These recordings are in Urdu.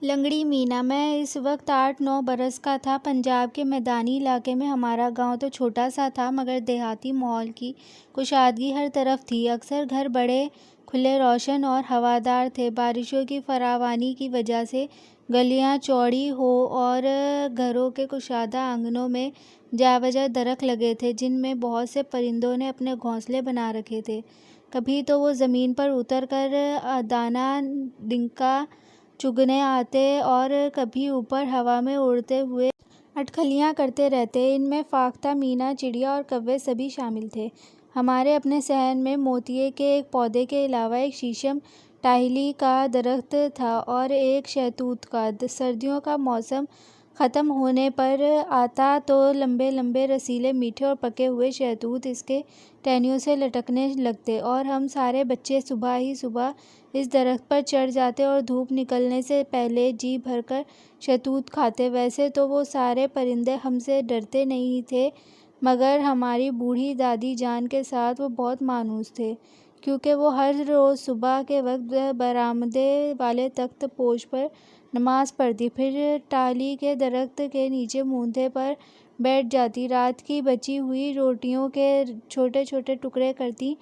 لنگڑی مینا۔ میں اس وقت 8-9 برس کا تھا۔ پنجاب کے میدانی علاقے میں ہمارا گاؤں تو چھوٹا سا تھا، مگر دیہاتی ماحول کی کشادگی ہر طرف تھی۔ اکثر گھر بڑے کھلے، روشن اور ہوادار تھے۔ بارشوں کی فراوانی کی وجہ سے گلیاں چوڑی اور گھروں کے کشادہ آنگنوں میں جا بجا درخت لگے تھے، جن میں بہت سے پرندوں نے اپنے گھونسلے بنا رکھے تھے۔ کبھی تو وہ زمین پر اتر کر دانہ ڈنکا چگنے آتے اور کبھی اوپر ہوا میں اڑتے ہوئے اٹکلیاں کرتے رہتے۔ ان میں فاختہ، مینا، چڑیا اور کوے سبھی شامل تھے۔ ہمارے اپنے صحن میں موتیے کے ایک پودے کے علاوہ ایک شیشم ٹاہلی کا درخت تھا اور ایک شہتوت کا۔ سردیوں کا موسم ختم ہونے پر آتا تو لمبے لمبے، رسیلے، میٹھے اور پکے ہوئے شہتوت اس کے ٹہنیوں سے لٹکنے لگتے اور ہم سارے بچے صبح ہی صبح اس درخت پر چڑھ جاتے اور دھوپ نکلنے سے پہلے جی بھر کر شہتوت کھاتے۔ ویسے تو وہ سارے پرندے ہم سے ڈرتے نہیں تھے، مگر ہماری بوڑھی دادی جان کے ساتھ وہ بہت مانوس تھے، کیونکہ وہ ہر روز صبح کے وقت برآمدے والے تخت پوش پر نماز پڑھتی، پھر ٹاہلی کے درخت کے نیچے مونڈھے پر بیٹھ جاتی، رات کی بچی ہوئی روٹیوں کے چھوٹے چھوٹے ٹکڑے کرتی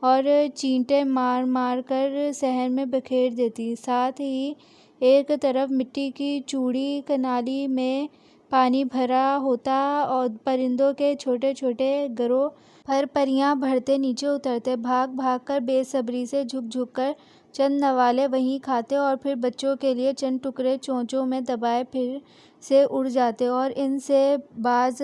اور چینٹے مار مار کر صحن میں بکھیر دیتی۔ ساتھ ہی ایک طرف مٹی کی چوڑی کنالی میں پانی بھرا ہوتا اور پرندوں کے چھوٹے چھوٹے گروہ پر پریاں بھرتے نیچے اترتے، بھاگ بھاگ کر بے صبری سے جھک جھک کر چند نوالے وہیں کھاتے اور پھر بچوں کے لیے چند ٹکڑے چونچوں میں دبائے پھر سے اڑ جاتے، اور ان سے بعض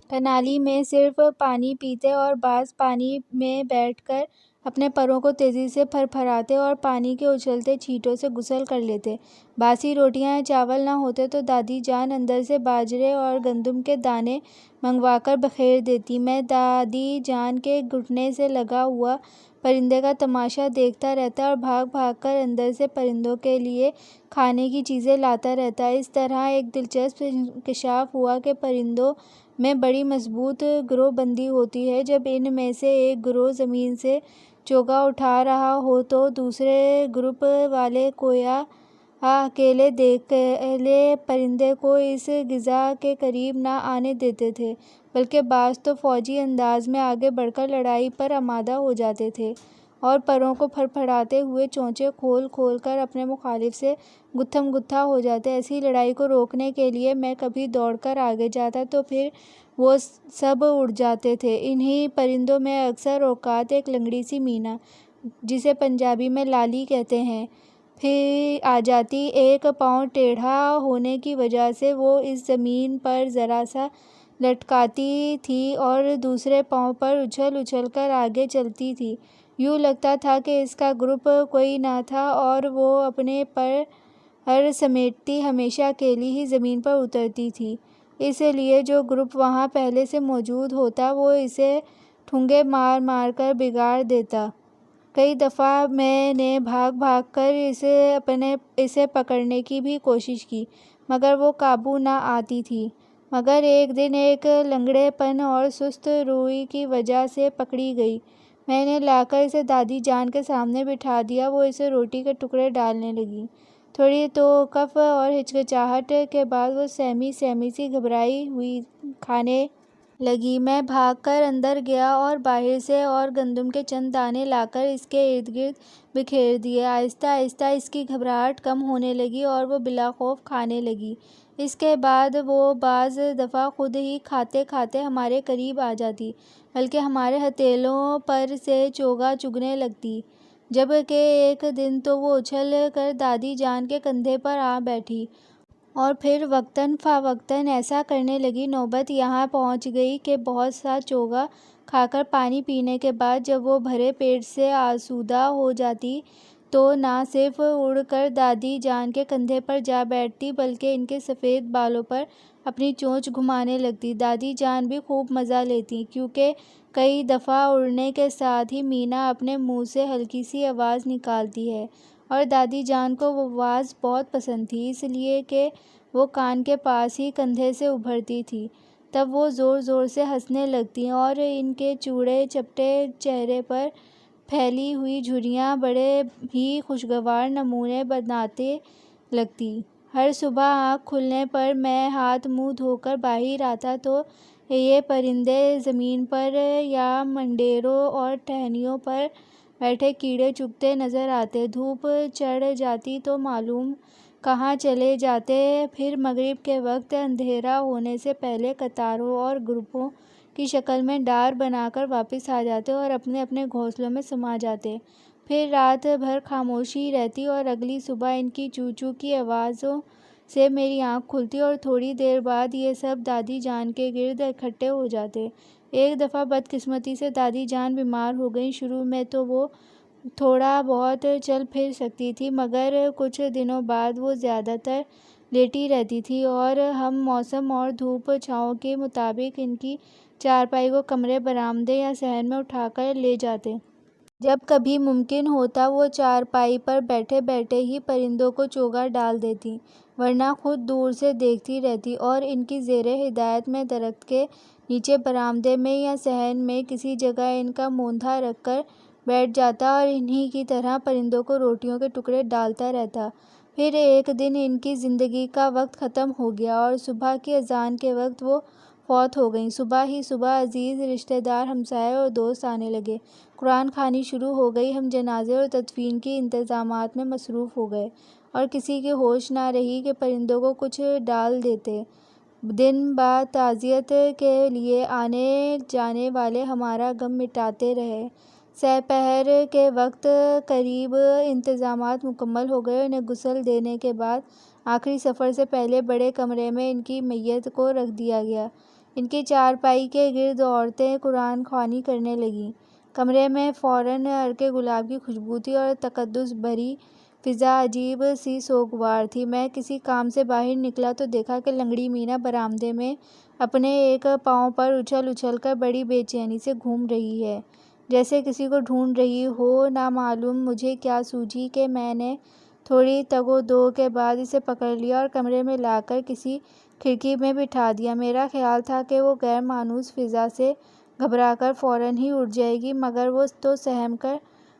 کنالی میں صرف پانی پیتے اور بعض پانی میں بیٹھ کر اپنے پروں کو تیزی سے پھر پھراتے اور پانی کے اچھلتے چھینٹوں سے غسل کر لیتے۔ باسی روٹیاں یا چاول نہ ہوتے تو دادی جان اندر سے باجرے اور گندم کے دانے منگوا کر بکھیر دیتی۔ میں دادی جان کے گھٹنے سے لگا ہوا پرندے کا تماشا دیکھتا رہتا اور بھاگ بھاگ کر اندر سے پرندوں کے لیے کھانے کی چیزیں لاتا رہتا۔ اس طرح ایک دلچسپ انکشاف ہوا کہ پرندوں میں بڑی مضبوط گروہ بندی ہوتی ہے۔ جب ان میں سے ایک گروہ زمین سے چوگا اٹھا رہا ہو تو دوسرے گروپ والے کویا اکیلے پرندے کو اس غذا کے قریب نہ آنے دیتے تھے، بلکہ بعض تو فوجی انداز میں آگے بڑھ کر لڑائی پر آمادہ ہو جاتے تھے اور پروں کو پھڑ پھڑاتے ہوئے چونچیں کھول کھول کر اپنے مخالف سے گتھم گتھا ہو جاتے۔ ایسی لڑائی کو روکنے کے لیے میں کبھی دوڑ کر آگے جاتا تو پھر وہ سب اڑ جاتے تھے۔ انہی پرندوں میں اکثر اوقات ایک لنگڑی سی مینا، جسے پنجابی میں لالی کہتے ہیں، بھی آ جاتی۔ ایک پاؤں ٹیڑھا ہونے کی وجہ سے وہ اس زمین پر ذرا سا لٹکاتی تھی اور دوسرے پاؤں پر اچھل اچھل کر آگے چلتی تھی۔ یوں لگتا تھا کہ اس کا گروپ کوئی نہ تھا اور وہ اپنے پر سمیٹتی ہمیشہ اکیلی ہی زمین پر اترتی تھی، اس لیے جو گروپ وہاں پہلے سے موجود ہوتا وہ اسے ٹھونگے مار مار کر بگاڑ دیتا۔ کئی دفعہ میں نے بھاگ بھاگ کر اسے پکڑنے کی بھی کوشش کی، مگر وہ قابو نہ آتی تھی۔ مگر ایک دن ایک لنگڑے پن اور سست روی کی وجہ سے پکڑی گئی۔ میں نے لا کر اسے دادی جان کے سامنے بٹھا دیا۔ وہ اسے روٹی کے ٹکڑے ڈالنے لگیں۔ تھوڑی توقف اور ہچکچاہٹ کے بعد وہ سہمی سہمی سی گھبرائی ہوئی کھانے لگی۔ میں بھاگ کر اندر گیا اور باہر سے اور گندم کے چند دانے لا کر اس کے ارد گرد بکھیر دیے۔ آہستہ آہستہ اس کی گھبراہٹ کم ہونے لگی اور وہ بلا خوف کھانے لگی۔ اس کے بعد وہ بعض دفعہ خود ہی کھاتے کھاتے ہمارے قریب آ جاتی، بلکہ ہمارے ہتھیلیوں پر سے چوگا چگنے لگتی۔ جب کہ ایک دن تو وہ اچھل کر دادی جان کے کندھے پر آ بیٹھی اور پھر وقتاً فوقتاً ایسا کرنے لگی۔ نوبت یہاں پہنچ گئی کہ بہت سا چوگا کھا کر پانی پینے کے بعد جب وہ بھرے پیٹ سے آسودہ ہو جاتی تو نہ صرف اڑ کر دادی جان کے کندھے پر جا بیٹھتی، بلکہ ان کے سفید بالوں پر اپنی چونچ گھمانے لگتی۔ دادی جان بھی خوب مزہ لیتیں، کیونکہ کئی دفعہ اڑنے کے ساتھ ہی مینا اپنے منہ سے ہلکی سی آواز نکالتی ہے، اور دادی جان کو وہ آواز بہت پسند تھی، اس لیے کہ وہ کان کے پاس ہی کندھے سے ابھرتی تھی۔ تب وہ زور زور سے ہنسنے لگتیں اور ان کے چوڑے چپٹے چہرے پر پھیلی ہوئی جھریاں بڑے ہی خوشگوار نمونے بنانے لگتیں۔ ہر صبح آنکھ کھلنے پر میں ہاتھ منہ دھو کر باہر آتا تو یہ پرندے زمین پر یا منڈیروں اور ٹہنیوں پر بیٹھے کیڑے چگتے نظر آتے۔ دھوپ چڑھ جاتی تو معلوم کہاں چلے جاتے، پھر مغرب کے وقت اندھیرا ہونے سے پہلے قطاروں اور گروپوں کی شکل میں ڈار بنا کر واپس آ جاتے اور اپنے اپنے گھونسلوں میں سما جاتے۔ پھر رات بھر خاموشی رہتی اور اگلی صبح ان کی چوں چوں کی آوازوں سے میری آنکھ کھلتی اور تھوڑی دیر بعد یہ سب دادی جان کے گرد اکٹھے ہو جاتے۔ ایک دفعہ بدقسمتی سے دادی جان بیمار ہو گئیں۔ شروع میں تو وہ تھوڑا بہت چل پھر سکتی تھیں، مگر کچھ دنوں بعد وہ زیادہ تر لیٹی رہتی تھیں اور ہم موسم اور دھوپ چھاؤں کے مطابق ان کی چارپائی کو کمرے، برآمدے یا صحن میں اٹھا کر لے جاتے۔ جب کبھی ممکن ہوتا وہ چارپائی پر بیٹھے بیٹھے ہی پرندوں کو چوگا ڈال دیتیں، ورنہ خود دور سے دیکھتی رہتیں اور ان کی زیر ہدایت میں درخت کے نیچے، برآمدے میں یا صحن میں کسی جگہ ان کا موندھا رکھ کر بیٹھ جاتا اور انہی کی طرح پرندوں کو روٹیوں کے ٹکڑے ڈالتا رہتا۔ پھر ایک دن ان کی زندگی کا وقت ختم ہو گیا اور صبح کی اذان کے وقت وہ فوت ہو گئیں۔ صبح ہی صبح عزیز رشتہ دار، ہمسائے اور دوست آنے لگے، قرآن خوانی شروع ہو گئی، ہم جنازے اور تدفین کے انتظامات میں مصروف ہو گئے اور کسی کی ہوش نہ رہی کہ پرندوں کو کچھ ڈال دیتے۔ دن بعد تعزیت کے لیے آنے جانے والے ہمارا غم مٹاتے رہے۔ سہ پہر کے وقت قریب انتظامات مکمل ہو گئے۔ انہیں غسل دینے کے بعد آخری سفر سے پہلے بڑے کمرے میں ان کی میت کو رکھ دیا گیا۔ ان کی چارپائی کے گرد عورتیں قرآن خوانی کرنے لگیں۔ کمرے میں فوراً عرق گلاب کی خوشبو تھی اور تقدس بھری فضا عجیب سی سوگوار تھی۔ میں کسی کام سے باہر نکلا تو دیکھا کہ لنگڑی مینا برآمدے میں اپنے ایک پاؤں پر اچھل اچھل کر بڑی بے چینی سے گھوم رہی ہے، جیسے کسی کو ڈھونڈ رہی ہو۔ نامعلوم مجھے کیا سوجی کہ میں نے تھوڑی تگ و دو کے بعد اسے پکڑ لیا اور کمرے میں لا کر کسی کھڑکی میں بٹھا دیا۔ میرا خیال تھا کہ وہ غیر مانوس فضا سے گھبرا کر فوراً ہی اٹھ جائے گی، مگر وہ تو سہم کر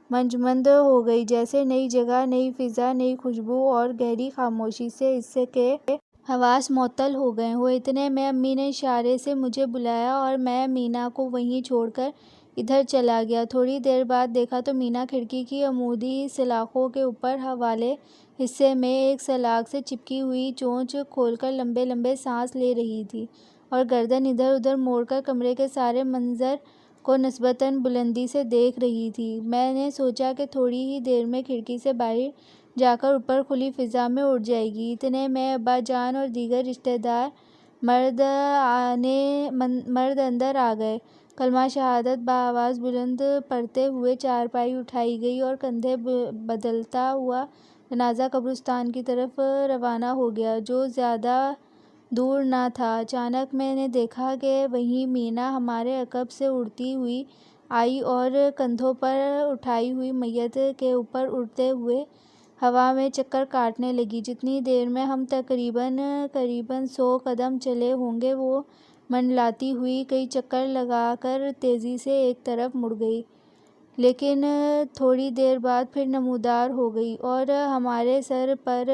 منجمد ہو گئی، جیسے نئی جگہ، نئی فضا، نئی خوشبو اور گہری خاموشی سے اس کے حواس معطل ہو گئے ہوں۔ اتنے میں امی نے اشارے سے مجھے بلایا اور میں مینا کو وہیں چھوڑ کر ادھر چلا گیا۔ تھوڑی دیر بعد دیکھا تو مینا کھڑکی کی عمودی سلاخوں کے اوپر والے حصے میں ایک سلاخ سے چپکی ہوئی چونچ کھول کر لمبے لمبے سانس لے رہی تھی اور گردن ادھر ادھر موڑ کر کمرے کے سارے منظر کو نسبتاً بلندی سے دیکھ رہی تھی۔ میں نے سوچا کہ تھوڑی ہی دیر میں کھڑکی سے باہر جا کر اوپر کھلی فضا میں اڑ جائے گی۔ اتنے میں ابا جان اور دیگر رشتہ دار مرد اندر آ گئے۔ کلمہ شہادت بآواز بلند پڑھتے ہوئے چارپائی اٹھائی گئی اور کندھے بدلتا ہوا جنازہ قبرستان کی طرف روانہ ہو گیا، جو زیادہ دور نہ تھا۔ اچانک میں نے دیکھا کہ وہیں مینا ہمارے عقب سے اڑتی ہوئی آئی اور کندھوں پر اٹھائی ہوئی میت کے اوپر اڑتے ہوئے ہوا میں چکر کاٹنے لگی۔ جتنی دیر میں ہم تقریباً 100 قدم چلے ہوں گے، وہ منڈلاتی ہوئی کئی چکر لگا کر تیزی سے ایک طرف مڑ گئی، لیکن تھوڑی دیر بعد پھر نمودار ہو گئی اور ہمارے سر پر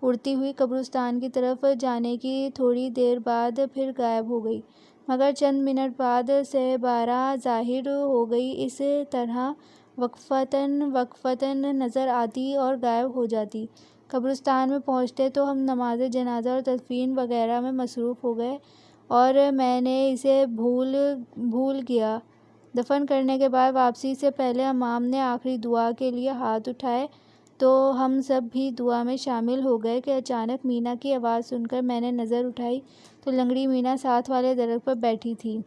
اڑتی ہوئی قبرستان کی طرف جانے کی تھوڑی دیر بعد پھر غائب ہو گئی، مگر چند منٹ بعد سہ بارہ ظاہر ہو گئی، اس طرح وقفتاً نظر آتی اور غائب ہو جاتی۔ قبرستان میں پہنچتے تو ہم نماز جنازہ اور تدفین وغیرہ میں مصروف ہو گئے اور میں نے اسے بھول گیا۔ دفن کرنے کے بعد واپسی سے پہلے امام نے آخری دعا کے لیے ہاتھ اٹھائے تو ہم سب بھی دعا میں شامل ہو گئے کہ اچانک مینا کی آواز سن کر میں نے نظر اٹھائی تو لنگڑی مینا ساتھ والے درخت پر بیٹھی تھی۔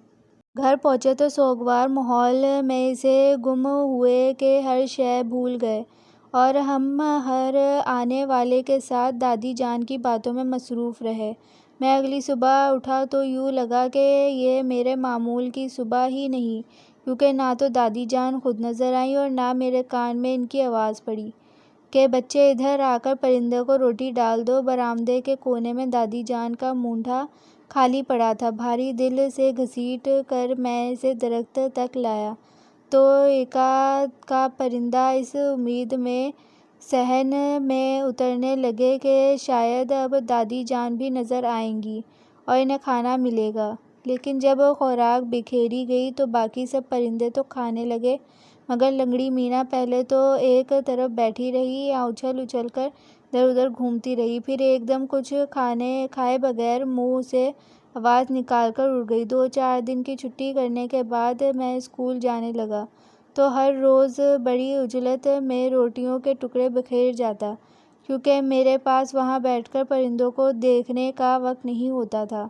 گھر پہنچے تو سوگوار ماحول میں اسے گم ہوئے کہ ہر شے بھول گئے اور ہم ہر آنے والے کے ساتھ دادی جان کی باتوں میں مصروف رہے۔ میں اگلی صبح اٹھا تو یوں لگا کہ یہ میرے معمول کی صبح ہی نہیں، کیونکہ نہ تو دادی جان خود نظر آئیں اور نہ میرے کان میں ان کی آواز پڑی کہ بچے ادھر آ کر پرندوں کو روٹی ڈال دو۔ برآمدے کے کونے میں دادی جان کا مونڈھا خالی پڑا تھا۔ بھاری دل سے گھسیٹ کر میں اسے درخت تک لایا تو ایک آدھ کا پرندہ اس امید میں ذہن میں اترنے لگے کہ شاید اب دادی جان بھی نظر آئیں گی اور انہیں کھانا ملے گا۔ لیکن جب خوراک بکھیری گئی تو باقی سب پرندے تو کھانے لگے، مگر لنگڑی مینا پہلے تو ایک طرف بیٹھی رہی یا اچھل اچھل کر ادھر ادھر گھومتی رہی، پھر ایک دم کچھ کھائے بغیر منہ سے آواز نکال کر اڑ گئی۔ 2-4 دن کی چھٹی کرنے کے بعد میں اسکول جانے لگا تو ہر روز بڑی عجلت میں روٹیوں کے ٹکڑے بکھیر جاتا، کیونکہ میرے پاس وہاں بیٹھ کر پرندوں کو دیکھنے کا وقت نہیں ہوتا تھا۔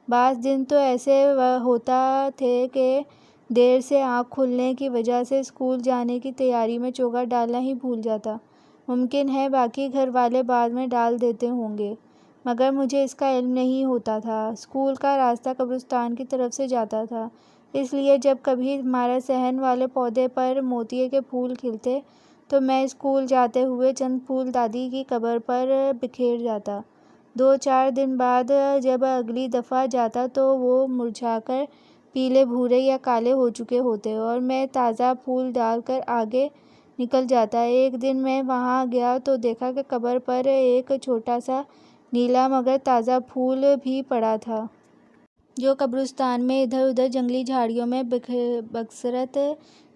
بعض دن تو ایسے ہوتا تھے کہ دیر سے آنکھ کھلنے کی وجہ سے اسکول جانے کی تیاری میں چوگا ڈالنا ہی بھول جاتا۔ ممکن ہے باقی گھر والے بعد میں ڈال دیتے ہوں گے، مگر مجھے اس کا علم نہیں ہوتا تھا۔ اسکول کا راستہ قبرستان کی طرف سے جاتا تھا، اس لیے جب کبھی ہمارے صحن والے پودے پر موتیے کے پھول کھلتے تو میں اسکول جاتے ہوئے چند پھول دادی کی قبر پر بکھیر جاتا۔ 2-4 دن بعد جب اگلی دفعہ جاتا تو وہ مرجھا کر پیلے بھورے یا کالے ہو چکے ہوتے اور میں تازہ پھول ڈال کر آگے نکل جاتا۔ ایک دن میں وہاں گیا تو دیکھا کہ قبر پر ایک چھوٹا سا نیلا مگر تازہ پھول بھی پڑا تھا، جو قبرستان میں ادھر ادھر جنگلی جھاڑیوں میں بکثرت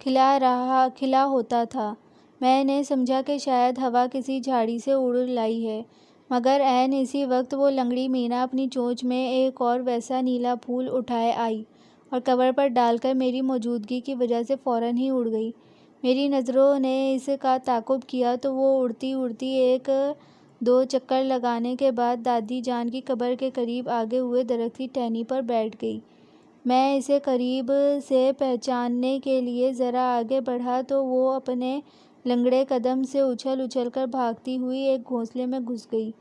کھلا ہوتا تھا۔ میں نے سمجھا کہ شاید ہوا کسی جھاڑی سے اڑ لائی ہے، مگر عین اسی وقت وہ لنگڑی مینا اپنی چونچ میں ایک اور ویسا نیلا پھول اٹھائے آئی اور قبر پر ڈال کر میری موجودگی کی وجہ سے فوراً ہی اڑ گئی۔ میری نظروں نے اس کا تعاقب کیا تو وہ اڑتی اڑتی 1-2 چکر لگانے کے بعد دادی جان کی قبر کے قریب آگے ہوئے درخت کی ٹہنی پر بیٹھ گئی۔ میں اسے قریب سے پہچاننے کے لیے ذرا آگے بڑھا تو وہ اپنے لنگڑے قدم سے اچھل اچھل کر بھاگتی ہوئی ایک گھونسلے میں گھس گئی،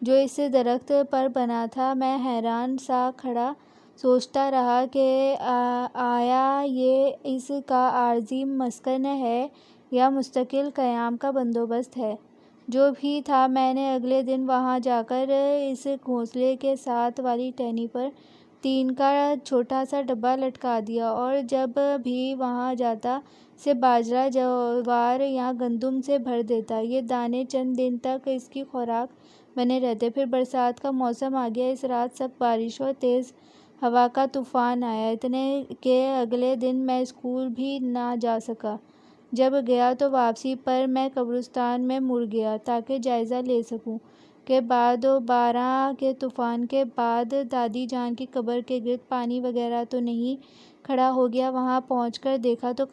جو اس درخت پر بنا تھا۔ میں حیران سا کھڑا سوچتا رہا کہ آیا یہ اس کا عارضی مسکن ہے یا مستقل قیام کا بندوبست ہے؟ جو بھی تھا، میں نے اگلے دن وہاں جا کر اس گھونسلے کے ساتھ والی ٹہنی پر ٹین کا چھوٹا سا ڈبہ لٹکا دیا اور جب بھی وہاں جاتا اسے باجرہ، جوار یا گندم سے بھر دیتا۔ یہ دانے چند دن تک اس کی خوراک بنے رہتے۔ پھر برسات کا موسم آ گیا۔ اس رات سخت بارش اور تیز ہوا کا طوفان آیا، اتنے کہ اگلے دن میں اسکول بھی نہ جا سکا۔ جب گیا تو واپسی پر میں قبرستان میں مڑ گیا تاکہ جائزہ لے سکوں کہ باد و باران کے طوفان کے بعد دادی جان کی قبر کے گرد پانی وغیرہ تو نہیں کھڑا ہو گیا۔ وہاں پہنچ کر دیکھا تو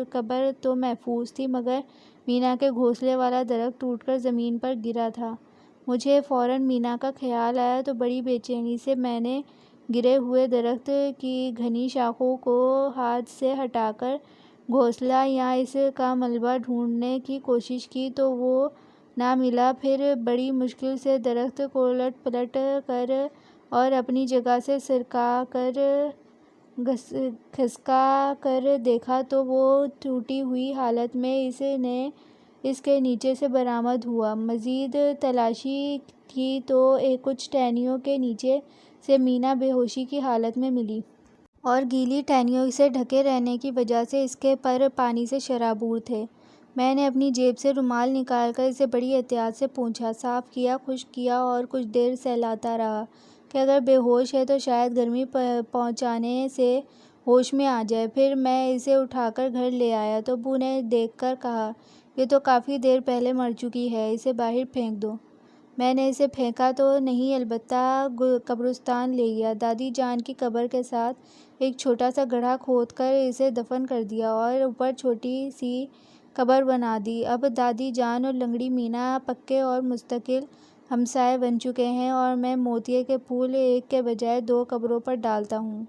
قبر تو محفوظ تھی، مگر مینا کے گھونسلے والا درخت ٹوٹ کر زمین پر گرا تھا۔ مجھے فوراً مینا کا خیال آیا تو بڑی بے چینی سے میں نے گرے ہوئے درخت کی گھنی شاخوں کو ہاتھ سے ہٹا کر گھونسلہ یا اس کا ملبہ ڈھونڈنے کی کوشش کی تو وہ نہ ملا۔ پھر بڑی مشکل سے درخت کو الٹ پلٹ کر اور اپنی جگہ سے کھسکا کر دیکھا تو وہ ٹوٹی ہوئی حالت میں اس کے نیچے سے برآمد ہوا۔ مزید تلاشی کی تو کچھ ٹہنیوں کے نیچے سے مینا بے ہوشی کی حالت میں ملی، اور گیلی ٹہنیوں سے ڈھکے رہنے کی وجہ سے اس کے پر پانی سے شرابور تھے۔ میں نے اپنی جیب سے رومال نکال کر اسے بڑی احتیاط سے پونچھا، صاف کیا، خشک کیا اور کچھ دیر سہلاتا رہا کہ اگر بے ہوش ہے تو شاید گرمی پہنچانے سے ہوش میں آ جائے۔ پھر میں اسے اٹھا کر گھر لے آیا تو ابو نے دیکھ کر کہا، یہ تو کافی دیر پہلے مر چکی ہے، اسے باہر پھینک دو۔ میں نے اسے پھینکا تو نہیں، البتہ قبرستان لے گیا۔ دادی جان کی قبر کے ساتھ ایک چھوٹا سا گڑھا کھود کر اسے دفن کر دیا اور اوپر چھوٹی سی قبر بنا دی۔ اب دادی جان اور لنگڑی مینا پکے اور مستقل ہمسائے بن چکے ہیں اور میں موتیے کے پھول ایک کے بجائے 2 قبروں پر ڈالتا ہوں۔